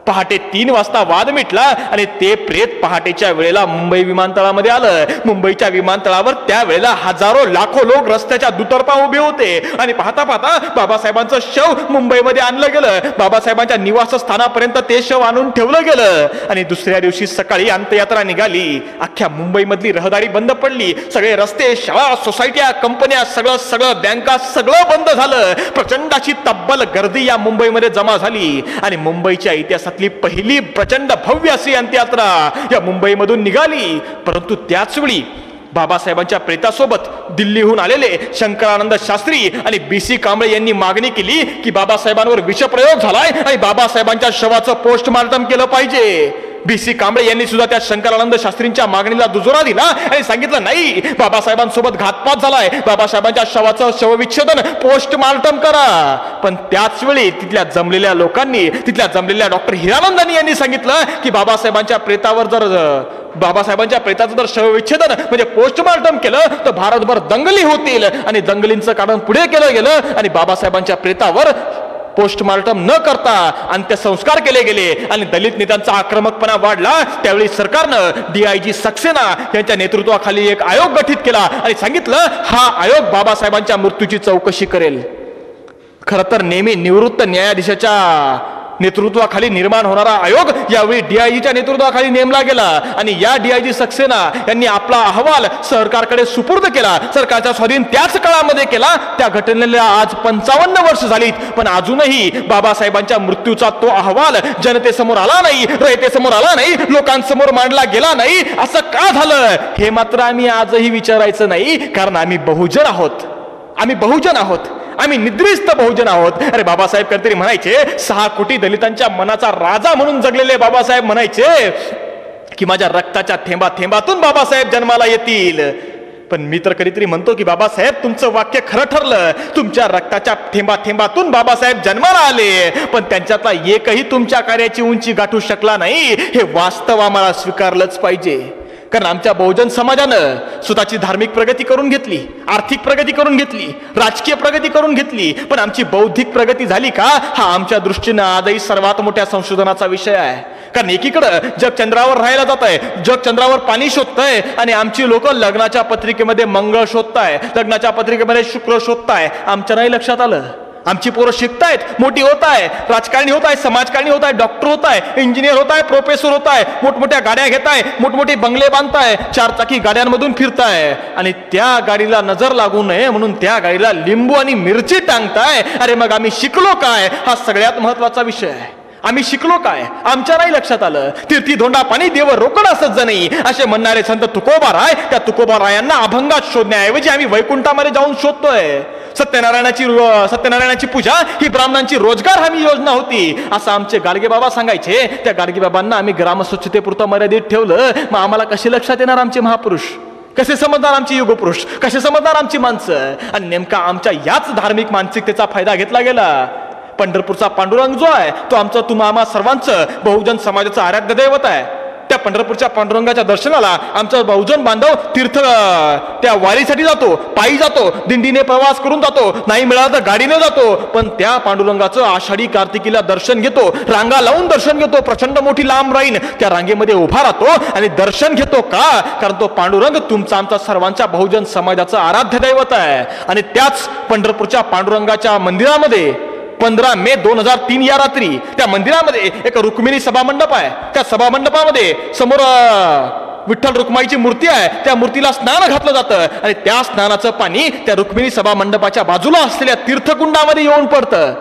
पहाटे 3 वाजता वाद मिटला आणि ते प्रेत पहाटेच्या वेळेला मुंबई विमानतळामध्ये आलं. मुंबईच्या विमानतळावर त्यावेळेला हजारो लाखो लोक रस्त्याच्या दुतर्फा उभे होते आणि पाहता पाहता बाबासाहेबांचं शव मुंबईमध्ये आणलं गेलं. बाबासाहेबांच्या निवासस्थानापर्यंत ते शव आणून ठेवलं गेलं आणि दुसऱ्या दिवशी सकाळी अंत्ययात्रा निघाली. अख्ख्या मुंबईमधली रहदारी बंद पडली. सगळे रस्ते, शाळा, सोसायट्या, कंपन्या, सगळं बँका सगळं बंद झालं. प्रचंड अशी तब्बल गर्दी या मुंबईमध्ये जमा झाली आणि मुंबईच्या इतिहासात पहिली प्रचंड भव्य अशी अंत्ययात्रा या मुंबईमधून निघाली. परंतु त्याच वेळी बाबासाहेबांच्या प्रेतासोबत दिल्लीहून आलेले शंकरानंद शास्त्री आणि BC कांबळे यांनी मागणी केली की बाबासाहेबांवर विषप्रयोग झालाय आणि बाबासाहेबांच्या शवाचं पोस्टमार्टम केलं पाहिजे. BC कांबळे यांनी सुद्धा त्या शंकरानंद शास्त्रींच्या मागणीला दुजोरा दिला आणि सांगितलं नाही, बाबासाहेबांसोबत घातपात झालाय, बाबासाहेबांच्या शवाचं शवविच्छेदन पोस्टमार्टम करा. पण त्याच वेळी तिथल्या जमलेल्या लोकांनी, तिथल्या जमलेल्या डॉक्टर हिरानंदानी यांनी सांगितलं की बाबासाहेबांच्या प्रेताचं जर शवविच्छेदन म्हणजे पोस्टमार्टम केलं तर भारतभर दंगली होतील आणि दंगलींचं कारण पुढे केलं गेलं आणि बाबासाहेबांच्या प्रेतावर पोस्टमार्टम न करता अंत्यसंस्कार केले गेले आणि दलित नेत्यांचा आक्रमकपणा वाढला. त्यावेळी सरकारनं DIG सक्सेना यांच्या नेतृत्वाखाली एक आयोग गठीत केला आणि सांगितलं हा आयोग बाबासाहेबांच्या मृत्यूची चौकशी करेल. खरं तर नेहमी निवृत्त न्यायाधीशाच्या नेतृत्वाखाली निर्माण होणारा आयोग यावेळी DIGच्या नेतृत्वाखाली नेमला गेला आणि या DIG सक्सेना यांनी आपला अहवाल सरकारकडे सुपूर्द केला. सरकारच्या स्वाधीन त्याच काळामध्ये केला. त्या घटनेला आज 55 वर्ष झालीत, पण अजूनही बाबासाहेबांच्या मृत्यूचा तो अहवाल जनतेसमोर आला नाही, रयतेसमोर आला नाही, लोकांसमोर मांडला गेला नाही. असं का झालं हे मात्र आम्ही आजही विचारायचं नाही, कारण आम्ही बहुजन आहोत. आम्ही निद्रिस्त बहुजन आहोत. अरे बाबासाहेब कधीतरी म्हणायचे, 6 कोटी दलितांच्या मनाचा राजा म्हणून जगलेले बाबासाहेब म्हणायचे की माझ्या रक्ताच्या थेंबातून बाबासाहेब जन्माला येतील. पण मी तर कधीतरी म्हणतो की बाबासाहेब तुमचं वाक्य खरं ठरलं, तुमच्या रक्ताच्या थेंबातून बाबासाहेब जन्माला आले, पण त्यांच्यातला एकही तुमच्या कार्याची उंची गाठू शकला नाही. हे वास्तव आम्हाला स्वीकारलंच पाहिजे. कारण आमच्या बहुजन समाजानं स्वतःची धार्मिक प्रगती करून घेतली, आर्थिक प्रगती करून घेतली, राजकीय प्रगती करून घेतली, पण आमची बौद्धिक प्रगती झाली का? हा आमच्या दृष्टीनं आजही सर्वात मोठ्या संशोधनाचा विषय आहे. कारण एकीकडं जग चंद्रावर राहायला जात आहे, जग चंद्रावर पाणी शोधतंय आणि आमची लोक लग्नाच्या पत्रिकेमध्ये मंगळ शोधताय, लग्नाच्या पत्रिकेमध्ये शुक्र शोधताय. आमच्या नाही लक्षात आलं. आमची पोरं शिकतायत, मोठी होत आहे, राजकारणी होत आहे, समाजकारणी होत आहे, डॉक्टर होत आहे, इंजिनियर होत आहे, प्रोफेसर होत आहे, मोठमोठ्या गाड्या घेताय, मोठमोठे बंगले बांधताय, 4 चाकी गाड्यांमधून फिरताय आणि त्या गाडीला नजर लागू नये म्हणून त्या गाडीला लिंबू आणि मिरची टांगताय. अरे मग आम्ही शिकलो काय? हा सगळ्यात महत्वाचा विषय आहे. आम्ही शिकलो काय? आमच्या नाही लक्षात आलं. तीर्थी धोंडा पाणी देव रोकड असत नाही असे म्हणणारे संत तुकोबाराय, त्या तुकोबारायांना अभंगात शोधण्याऐवजी आम्ही वैकुंठामध्ये जाऊन शोधतोय. सत्यनारायणाची पूजा ही ब्राह्मणांची रोजगार हमी योजना होती असं आमचे गाडगे बाबा सांगायचे. त्या गाडगे बाबांना आम्ही ग्रामस्वच्छतेपुरतं मर्यादित ठेवलं. मग आम्हाला कसे लक्षात येणार आमचे महापुरुष? कसे समजणार आमचे युगपुरुष? कसे समजणार आमची माणसं? आणि नेमका आमच्या याच धार्मिक मानसिकतेचा फायदा घेतला गेला. पंढरपूरचा पांडुरंग जो आहे तो आमचं आम्हा सर्वांचं बहुजन समाजाचं आराध्य दैवत आहे. त्या पंढरपूरच्या पांडुरंगाच्या दर्शनाला आमचा बहुजन बांधव तीर्थ त्या वारीसाठी जातो, पायी जातो, दिंडीने प्रवास करून जातो, नाही मिळाला तर गाडीने जातो. पण त्या पांडुरंगाचं आषाढी कार्तिकीला दर्शन घेतो, रांगा लावून दर्शन घेतो, प्रचंड मोठी लांब राईन त्या रांगेमध्ये उभा राहतो आणि दर्शन घेतो. का? कारण तो पांडुरंग तुमचा आमचा सर्वांच्या बहुजन समाजाचं आराध्य दैवत आहे. आणि त्याच पंढरपूरच्या पांडुरंगाच्या मंदिरामध्ये 15 मे 2003 या रात्री त्या मंदिरामध्ये एक रुक्मिणी सभामंडप आहे. त्या सभामंडपामध्ये समोर विठ्ठल रुक्माईची मूर्ती आहे. त्या मूर्तीला स्नान घातलं जातं आणि त्या स्नानाचं पाणी त्या रुक्मिणी सभामंडपाच्या बाजूला असलेल्या तीर्थकुंडामध्ये येऊन पडतं.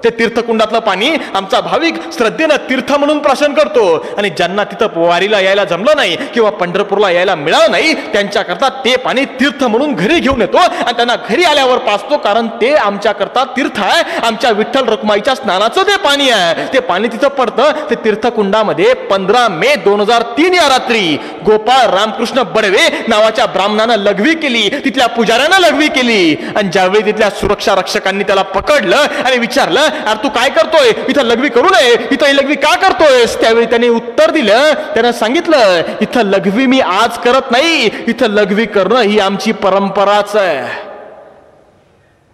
ते तीर्थकुंडातलं पाणी आमचा भाविक श्रद्धेनं तीर्थ म्हणून प्राशन करतो आणि ज्यांना तिथं वारीला यायला जमलं नाही किंवा पंढरपूरला यायला मिळालं नाही त्यांच्याकरता ते पाणी तीर्थ म्हणून घरी घेऊन येतो आणि त्यांना घरी आल्यावर पाचतो, कारण ते आमच्याकरता तीर्थ आहे. आमच्या विठ्ठल रखुमाईच्या स्नानाचं ते पाणी आहे. ते पाणी तिथं पडतं. ते तीर्थकुंडामध्ये 15 मे 2003 या रात्री गोपाळ रामकृष्ण बडवे नावाच्या ब्राह्मणानं लघवी केली, तिथल्या पुजाऱ्यानं लघवी केली. आणि ज्यावेळी तिथल्या सुरक्षा रक्षकांनी त्याला पकडलं आणि विचारलं, अरे तू काय करतोय इथं, लघवी करू नये, इथं ही लघवी का करतोयस? त्यावेळी त्याने उत्तर दिलं, त्यानं सांगितलं, इथं लघवी मी आज करत नाही, इथं लघवी करणं ही आमची परंपराच आहे.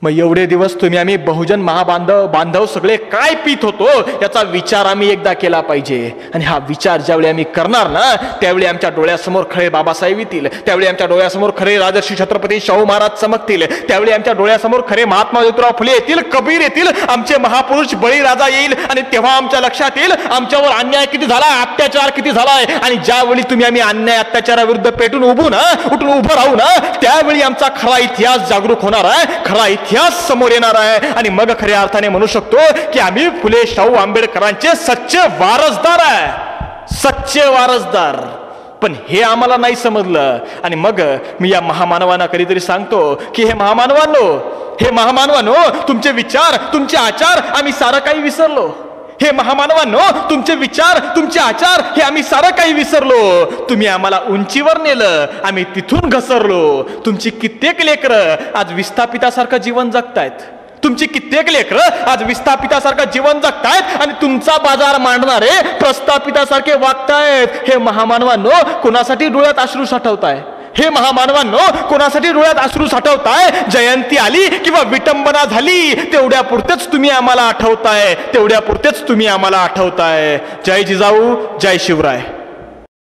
मग एवढे दिवस तुम्ही आम्ही बहुजन बांधव सगळे काय पीत होतो याचा विचार आम्ही एकदा केला पाहिजे. आणि हा विचार ज्यावेळी आम्ही करणार ना त्यावेळी आमच्या डोळ्यासमोर खरे बाबासाहेब येतील, त्यावेळी आमच्या डोळ्यासमोर खरे राजर्षी छत्रपती शाहू महाराज चमकतील, त्यावेळी आमच्या डोळ्यासमोर खरे महात्मा ज्योतिराव फुले येतील, कबीर येतील, आमचे महापुरुष बळीराजा येईल. आणि तेव्हा आमच्या लक्षात येईल आमच्यावर अन्याय किती झाला, अत्याचार किती झालाय. आणि ज्यावेळी तुम्ही आम्ही अन्याय अत्याचाराविरुद्ध पेटून उठून उभं राहू ना त्यावेळी आमचा खरा इतिहास जागरूक होणार आहे, खरा इतिहास समोर येणार आहे. आणि मग खऱ्या अर्थाने म्हणू शकतो की आम्ही फुले शाहू आंबेडकरांचे सच्चे वारसदार आहे, सच्चे वारसदार. पण हे आम्हाला नाही समजलं. आणि मग मी या महामानवांना कधीतरी सांगतो की हे महामानवांनो तुमचे विचार तुमचे आचार आम्ही सारं काही विसरलो. हे महामानवांनो तुमचे विचार तुमचे आचार हे आम्ही सारं काही विसरलो. तुम्ही आम्हाला उंचीवर नेलं, आम्ही तिथून घसरलो. तुमची कित्येक लेकरं आज विस्थापितासारखं जीवन जगतायत, तुमची कित्येक लेकरं आज विस्थापितासारखं जीवन जगतायत आणि तुमचा बाजार मांडणारे प्रस्थापितासारखे वागतायत. हे महामानवांनो कोणासाठी डोळ्यात अश्रू साठवताय? हे महामानवांनो कोणासाठी डोळ्यात अश्रू साठवताय? जयंती आली किंवा विटंबना झाली तेवढ्या पुरतेच तुम्ही आम्हाला आठवताय, तेवढ्या पुरतेच तुम्ही आम्हाला आठवताय. जय जिजाऊ, जय शिवराय.